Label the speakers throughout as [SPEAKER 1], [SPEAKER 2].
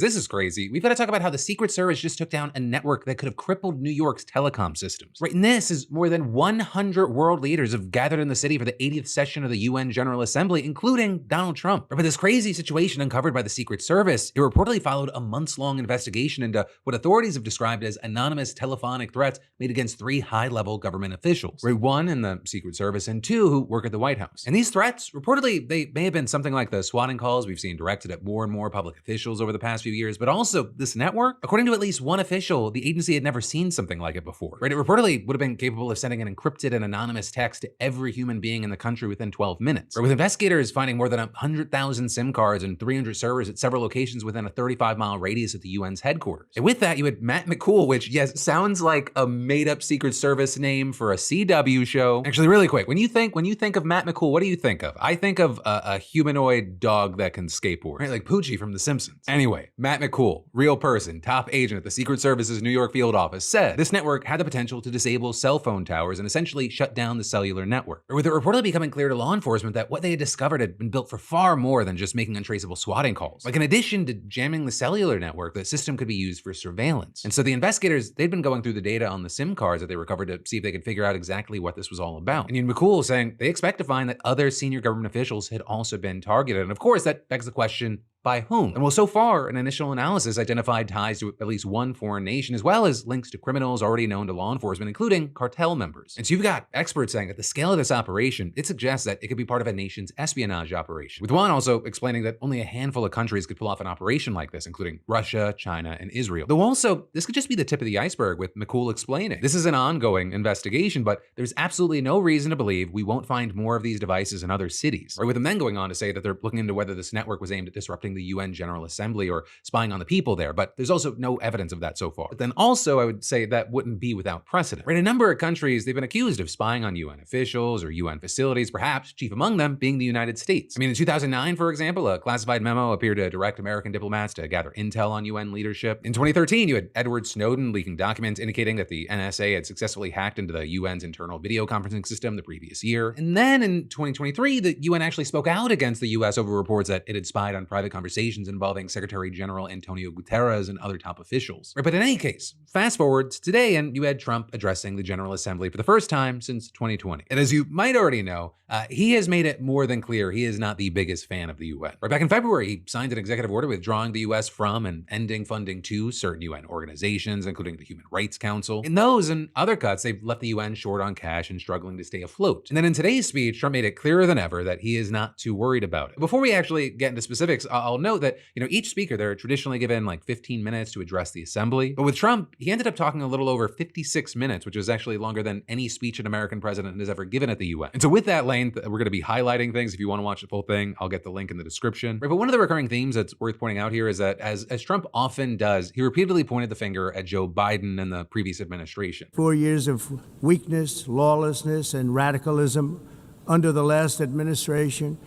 [SPEAKER 1] This is crazy. We've got to talk about how the Secret Service just took down a network that could have crippled New York's telecom systems. Right, and this is more than 100 world leaders have gathered in the city for the 80th session of the UN General Assembly, including Donald Trump. Right, but this crazy situation uncovered by the Secret Service, it reportedly followed a months-long investigation into what authorities have described as anonymous telephonic threats made against 3 high-level government officials. Right, 1 in the Secret Service and 2 who work at the White House. And these threats, reportedly, they may have been something like the swatting calls we've seen directed at more and more public officials over the past few years, but also this network, according to at least one official, the agency had never seen something like it before. Right? It reportedly would have been capable of sending an encrypted and anonymous text to every human being in the country within 12 minutes. Right? With investigators finding more than 100,000 SIM cards and 300 servers at several locations within a 35-mile radius of the UN's headquarters. And with that, you had Matt McCool, which, yes, sounds like a made-up Secret Service name for a CW show. Actually, really quick, when you think of Matt McCool, what do you think of? I think of a humanoid dog that can skateboard, right? Like Poochie from The Simpsons. Anyway, Matt McCool, real person, top agent at the Secret Service's New York field office, said this network had the potential to disable cell phone towers and essentially shut down the cellular network. With it reportedly becoming clear to law enforcement that what they had discovered had been built for far more than just making untraceable swatting calls. Like, in addition to jamming the cellular network, the system could be used for surveillance. And so the investigators, they'd been going through the data on the SIM cards that they recovered to see if they could figure out exactly what this was all about. And McCool saying they expect to find that other senior government officials had also been targeted. And of course, that begs the question, by whom? And well, so far, an initial analysis identified ties to at least one foreign nation, as well as links to criminals already known to law enforcement, including cartel members. And so you've got experts saying that the scale of this operation, it suggests that it could be part of a nation's espionage operation. With one also explaining that only a handful of countries could pull off an operation like this, including Russia, China, and Israel. Though also, this could just be the tip of the iceberg, with McCool explaining. This is an ongoing investigation, but there's absolutely no reason to believe we won't find more of these devices in other cities. Right, with them then going on to say that they're looking into whether this network was aimed at disrupting the UN General Assembly or spying on the people there, but there's also no evidence of that so far. But then also, I would say that wouldn't be without precedent. Right, a number of countries, they've been accused of spying on UN officials or UN facilities, perhaps chief among them being the United States. I mean, in 2009, for example, a classified memo appeared to direct American diplomats to gather intel on UN leadership. In 2013, you had Edward Snowden leaking documents indicating that the NSA had successfully hacked into the UN's internal video conferencing system the previous year. And then in 2023, the UN actually spoke out against the US over reports that it had spied on private conversations involving Secretary General Antonio Guterres and other top officials. Right, but in any case, fast forward to today, and you had Trump addressing the General Assembly for the first time since 2020. And as you might already know, he has made it more than clear he is not the biggest fan of the UN. Right, back in February, he signed an executive order withdrawing the US from and ending funding to certain UN organizations, including the Human Rights Council. In those and other cuts, they've left the UN short on cash and struggling to stay afloat. And then in today's speech, Trump made it clearer than ever that he is not too worried about it. Before we actually get into specifics, I'll note that, each speaker, they're traditionally given like 15 minutes to address the assembly. But with Trump, he ended up talking a little over 56 minutes, which is actually longer than any speech an American president has ever given at the UN. And so with that length, we're going to be highlighting things. If you want to watch the full thing, I'll get the link in the description. Right, but one of the recurring themes that's worth pointing out here is that as Trump often does, he repeatedly pointed the finger at Joe Biden and the previous administration.
[SPEAKER 2] 4 years of weakness, lawlessness, and radicalism under the last administration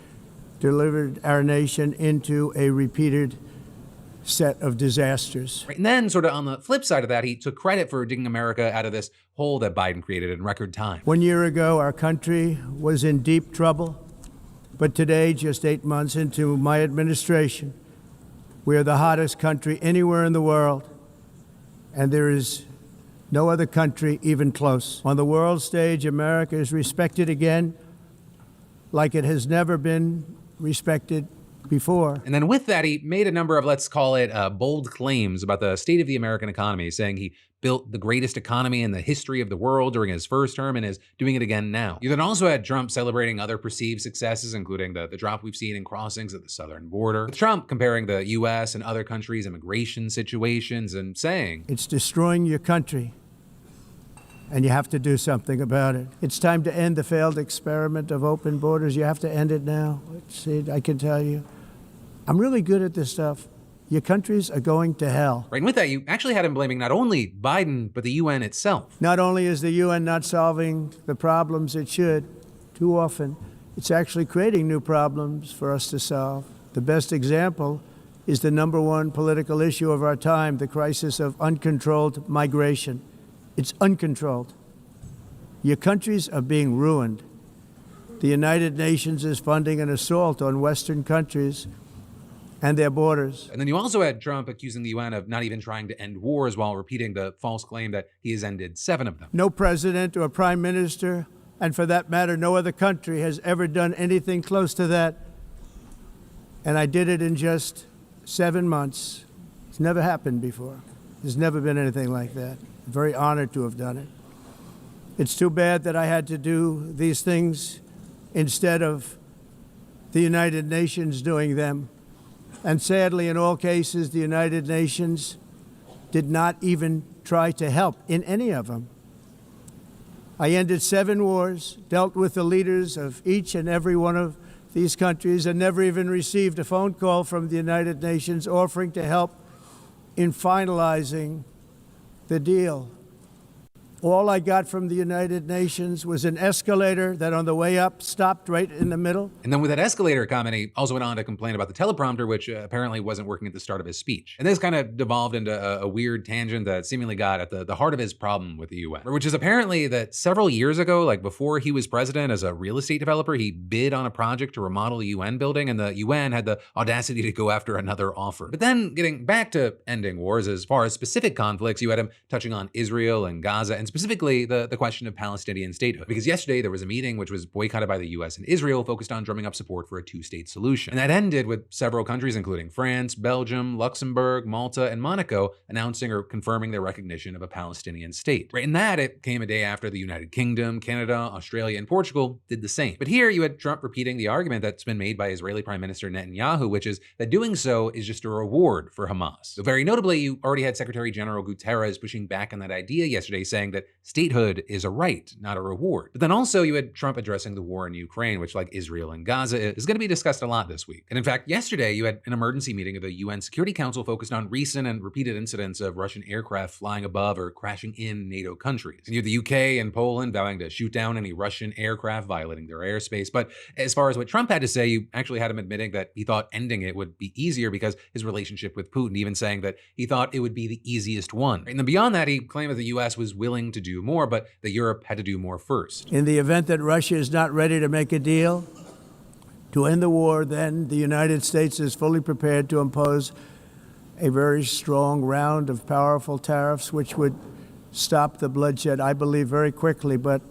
[SPEAKER 2] delivered our nation into a repeated set of disasters.
[SPEAKER 1] Right, and then sort of on the flip side of that, he took credit for digging America out of this hole that Biden created in record time.
[SPEAKER 2] 1 year ago, our country was in deep trouble, but today, just 8 months into my administration, we are the hottest country anywhere in the world, and there is no other country even close. On the world stage, America is respected again like it has never been respected before.
[SPEAKER 1] And then with that, he made a number of, let's call it, bold claims about the state of the American economy, saying he built the greatest economy in the history of the world during his first term and is doing it again now. You then also had Trump celebrating other perceived successes, including the drop we've seen in crossings at the southern border. With Trump comparing the US and other countries' immigration situations and saying,
[SPEAKER 2] it's destroying your country, and you have to do something about it. It's time to end the failed experiment of open borders. You have to end it now. See, I can tell you, I'm really good at this stuff. Your countries are going to hell.
[SPEAKER 1] Right, and with that, you actually had him blaming not only Biden, but the UN itself.
[SPEAKER 2] Not only is the UN not solving the problems it should, too often, it's actually creating new problems for us to solve. The best example is the #1 political issue of our time, the crisis of uncontrolled migration. It's uncontrolled. Your countries are being ruined. The United Nations is funding an assault on Western countries and their borders.
[SPEAKER 1] And then you also had Trump accusing the UN of not even trying to end wars while repeating the false claim that he has ended 7 of them.
[SPEAKER 2] No president or prime minister, and for that matter, no other country has ever done anything close to that. And I did it in just 7 months. It's never happened before. There's never been anything like that. I'm very honored to have done it. It's too bad that I had to do these things instead of the United Nations doing them. And sadly, in all cases, the United Nations did not even try to help in any of them. I ended 7 wars, dealt with the leaders of each and every one of these countries, and never even received a phone call from the United Nations offering to help in finalizing the deal. All I got from the United Nations was an escalator that on the way up stopped right in the middle.
[SPEAKER 1] And then with that escalator comment, he also went on to complain about the teleprompter, which apparently wasn't working at the start of his speech. And this kind of devolved into a weird tangent that seemingly got at the heart of his problem with the UN, which is apparently that several years ago, like before he was president, as a real estate developer, he bid on a project to remodel a UN building, and the UN had the audacity to go after another offer. But then getting back to ending wars, as far as specific conflicts, you had him touching on Israel and Gaza, and specifically the question of Palestinian statehood. Because yesterday there was a meeting which was boycotted by the US and Israel focused on drumming up support for a 2-state solution. And that ended with several countries, including France, Belgium, Luxembourg, Malta, and Monaco, announcing or confirming their recognition of a Palestinian state. Right, and that it came a day after the United Kingdom, Canada, Australia, and Portugal did the same. But here you had Trump repeating the argument that's been made by Israeli Prime Minister Netanyahu, which is that doing so is just a reward for Hamas. So very notably, you already had Secretary General Guterres pushing back on that idea yesterday, saying that statehood is a right, not a reward. But then also you had Trump addressing the war in Ukraine, which, like Israel and Gaza, is going to be discussed a lot this week. And in fact, yesterday you had an emergency meeting of the UN Security Council focused on recent and repeated incidents of Russian aircraft flying above or crashing in NATO countries. And you had the UK and Poland vowing to shoot down any Russian aircraft violating their airspace. But as far as what Trump had to say, you actually had him admitting that he thought ending it would be easier because his relationship with Putin, even saying that he thought it would be the easiest one. And then beyond that, he claimed that the US was willing to do more, but that Europe had to do more first.
[SPEAKER 2] In the event that Russia is not ready to make a deal to end the war, then the United States is fully prepared to impose a very strong round of powerful tariffs, which would stop the bloodshed, I believe, very quickly. But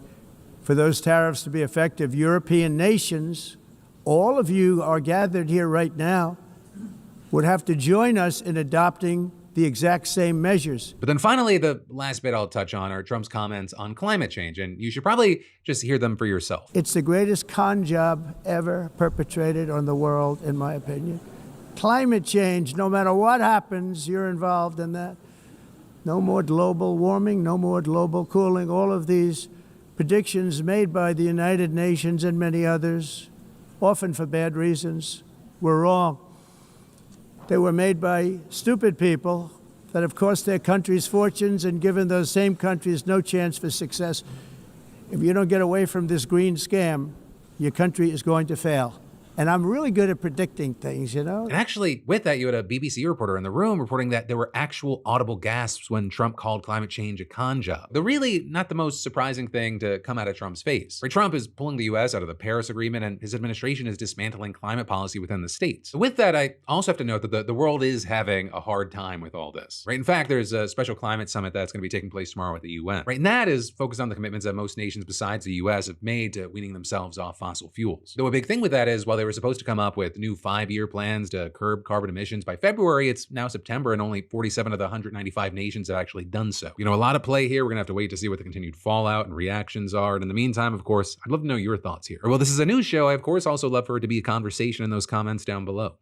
[SPEAKER 2] for those tariffs to be effective, European nations, all of you are gathered here right now, would have to join us in adopting the exact same measures.
[SPEAKER 1] But then finally, the last bit I'll touch on are Trump's comments on climate change, and you should probably just hear them for yourself.
[SPEAKER 2] It's the greatest con job ever perpetrated on the world, in my opinion. Climate change, no matter what happens, you're involved in that. No more global warming, no more global cooling. All of these predictions made by the United Nations and many others, often for bad reasons, were wrong. They were made by stupid people that have cost their countries fortunes and given those same countries no chance for success. If you don't get away from this green scam, your country is going to fail. And I'm really good at predicting things, you know?
[SPEAKER 1] And actually, with that, you had a BBC reporter in the room reporting that there were actual audible gasps when Trump called climate change a con job. Though really not the most surprising thing to come out of Trump's face. Right, Trump is pulling the US out of the Paris Agreement, and his administration is dismantling climate policy within the states. With that, I also have to note that the world is having a hard time with all this. Right? In fact, there's a special climate summit that's going to be taking place tomorrow at the UN. Right? And that is focused on the commitments that most nations besides the US have made to weaning themselves off fossil fuels. Though a big thing with that is, while they were supposed to come up with new 5-year plans to curb carbon emissions by February, it's now September and only 47 of the 195 nations have actually done so. You know, a lot of play here. We're gonna have to wait to see what the continued fallout and reactions are. And in the meantime, of course, I'd love to know your thoughts here. Well, this is a news show. I, of course, also love for it to be a conversation in those comments down below.